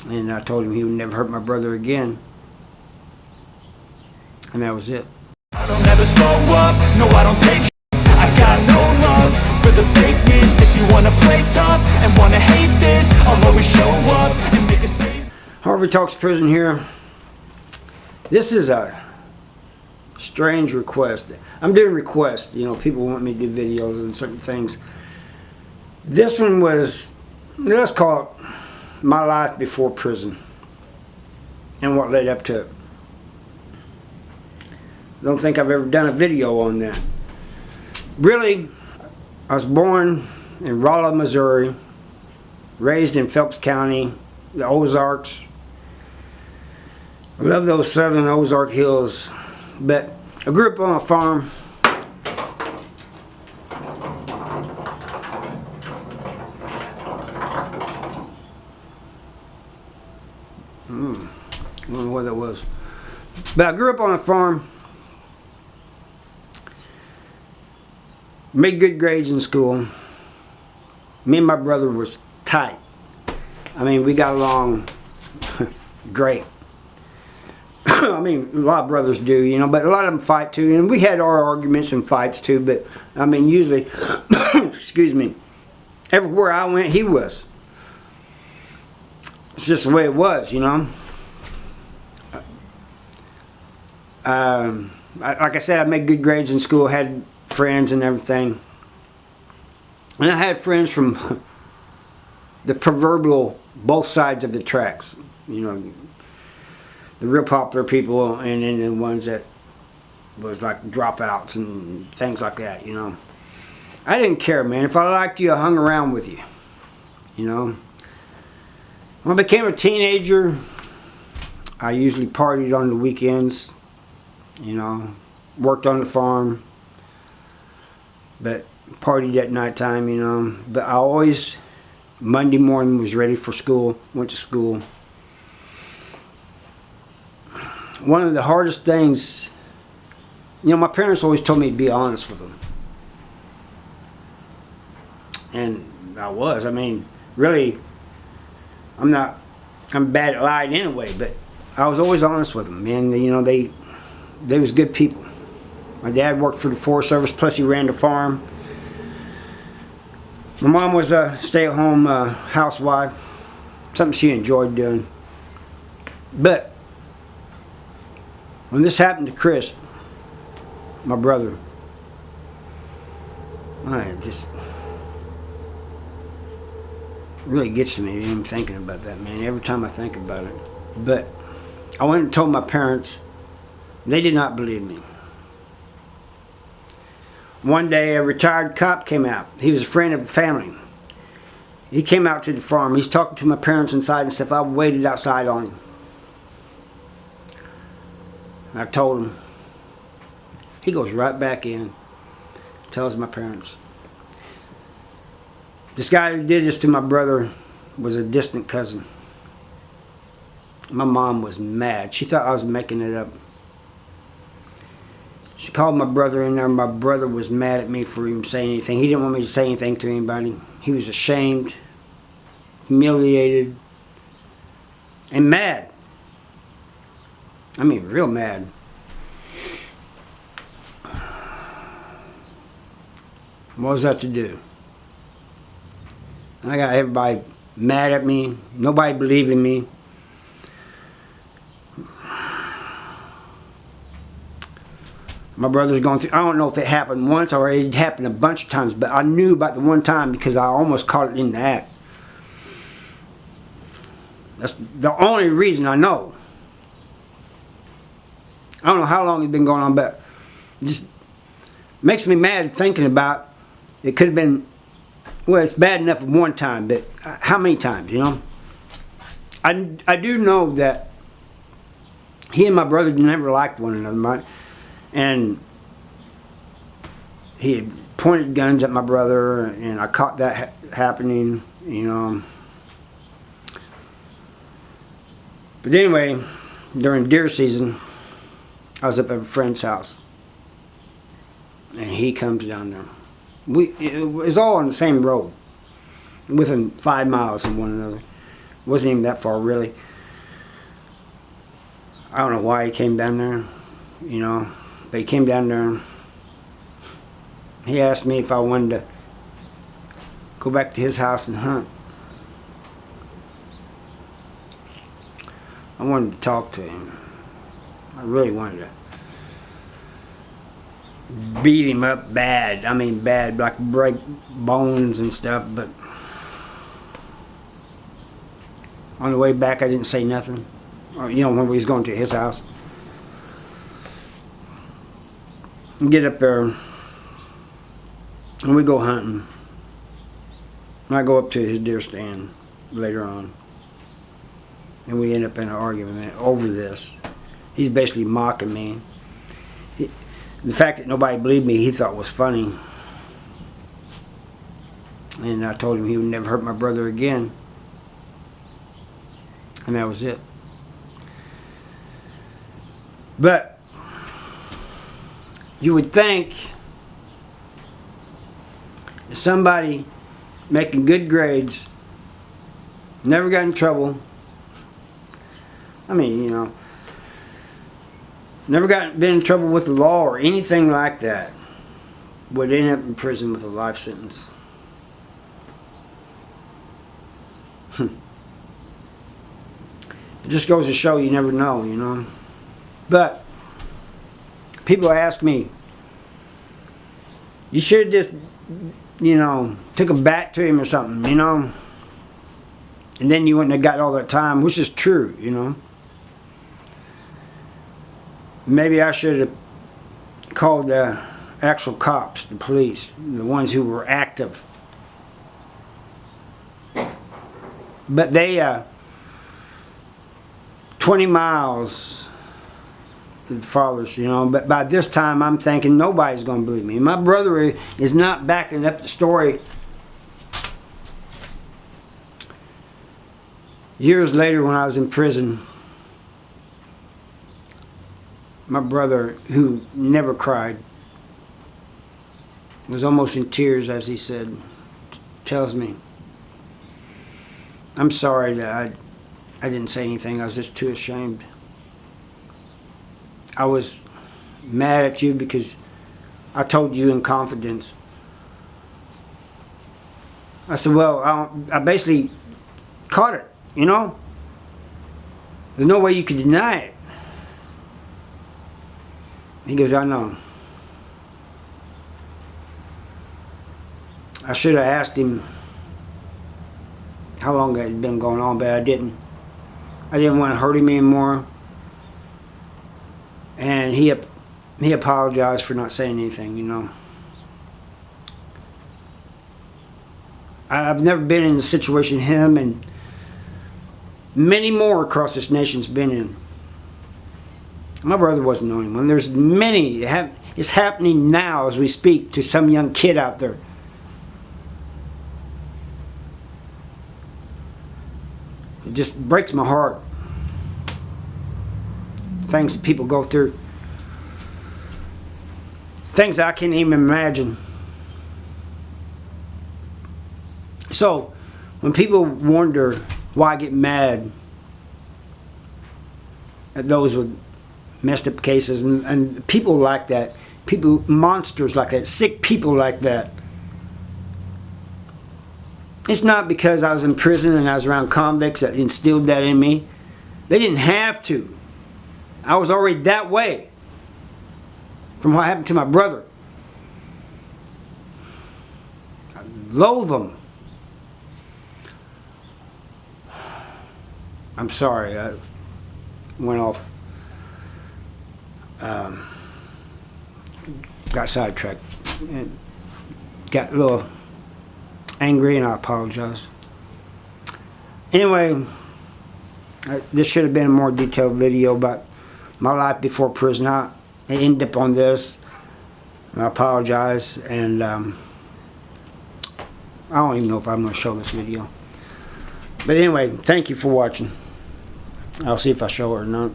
And I told him he would never hurt my brother again. And that was it. I don't ever slow up, no I don't take I got no love for the fakeness. If you wanna play tough and wanna hate this, I'll always show up and make a statement. Harvey Talks Prison here. This is a strange request. I'm doing requests. You know, people want me to do videos and certain things. This one was, let's call it my life before prison and what led up to it. Don't think I've ever done a video on that. Really, I was born in Rolla, Missouri, raised in Phelps County, the Ozarks. I love those southern Ozark hills, but I grew up on a farm. I don't know what that was. But I grew up on a farm. Made good grades in school. Me and my brother was tight. I mean, we got along great. I mean, a lot of brothers do, you know, but a lot of them fight too. And we had our arguments and fights too, but I mean, usually, excuse me, everywhere I went, he was. It's just the way it was, you know. Like I said, I made good grades in school, had friends and everything. And I had friends from the proverbial both sides of the tracks, you know, the real popular people and then the ones that was like dropouts and things like that, you know. I didn't care, man. If I liked you, I hung around with you, you know. When I became a teenager, I usually partied on the weekends, you know, worked on the farm, but partied at nighttime, you know. But I always, Monday morning, was ready for school, went to school. One of the hardest things, you know, my parents always told me to be honest with them. And I was. I mean, really, I'm bad at lying anyway, but I was always honest with them, man. You know, they was good people. My dad worked for the Forest Service, plus he ran the farm. My mom was a stay-at-home housewife, something she enjoyed doing. But when this happened to Chris, my brother, it just really gets to me even thinking about that, man, every time I think about it. But I went and told my parents. They did not believe me. One day a retired cop came out. He was a friend of the family. He came out to the farm. He's talking to my parents inside and stuff. I waited outside on him. I told him. He goes right back in, tells my parents. This guy who did this to my brother was a distant cousin. My mom was mad. She thought I was making it up. She called my brother in there. My brother was mad at me for even saying anything. He didn't want me to say anything to anybody. He was ashamed, humiliated, and mad. I mean, real mad. What was that to do? I got everybody mad at me. Nobody believing me. My brother's going through, I don't know if it happened once or it happened a bunch of times, but I knew about the one time because I almost caught it in the act. That's the only reason I know. I don't know how long it's been going on, but it just makes me mad thinking about it. Could have been, well, it's bad enough one time, but how many times, you know? I do know that he and my brother never liked one another. And he had pointed guns at my brother, and I caught that happening, you know. But anyway, during deer season, I was up at a friend's house, and he comes down there. It was all on the same road, within 5 miles of one another. Wasn't even that far, really. I don't know why he came down there, you know. But he came down there and he asked me if I wanted to go back to his house and hunt. I wanted to talk to him. I really wanted to beat him up bad. I mean bad, like break bones and stuff, but on the way back I didn't say nothing. You know, when we was going to his house. And get up there and we go hunting. And I go up to his deer stand later on. And we end up in an argument over this. He's basically mocking me. The fact that nobody believed me, he thought was funny. And I told him he would never hurt my brother again. And that was it. But you would think that somebody making good grades, never got in trouble, I mean, you know, never been in trouble with the law or anything like that, would end up in prison with a life sentence. It just goes to show you never know, you know. But people ask me, you should have just, you know, took a bat to him or something, you know, and then you wouldn't have got all that time, which is true, you know. Maybe I should have called the actual cops, the police, the ones who were active. But they, 20 miles to the farthest, you know. But by this time, I'm thinking nobody's going to believe me. My brother is not backing up the story. Years later, when I was in prison, my brother, who never cried, was almost in tears as he said, tells me, I'm sorry that I didn't say anything. I was just too ashamed. I was mad at you because I told you in confidence. I said, well, I basically caught it, you know? There's no way you could deny it. He goes, I know. I should have asked him how long that had been going on, but I didn't. I didn't want to hurt him anymore. And he apologized for not saying anything, you know. I've never been in the situation him and many more across this nation's been in. My brother wasn't the only one. There's many. It's happening now as we speak to some young kid out there. It just breaks my heart. Things that people go through. Things I can't even imagine. So, when people wonder why I get mad at those with messed up cases and people like that, people, monsters like that, sick people like that, it's not because I was in prison and I was around convicts that instilled that in me. They didn't have to. I was already that way from what happened to my brother. I loathe them. I'm sorry, I went off, got sidetracked, and got a little angry, and I apologize. Anyway, this should have been a more detailed video about my life before prison. I ended up on this, and I apologize, and I don't even know if I'm going to show this video. But anyway, thank you for watching. I'll see if I show it or not.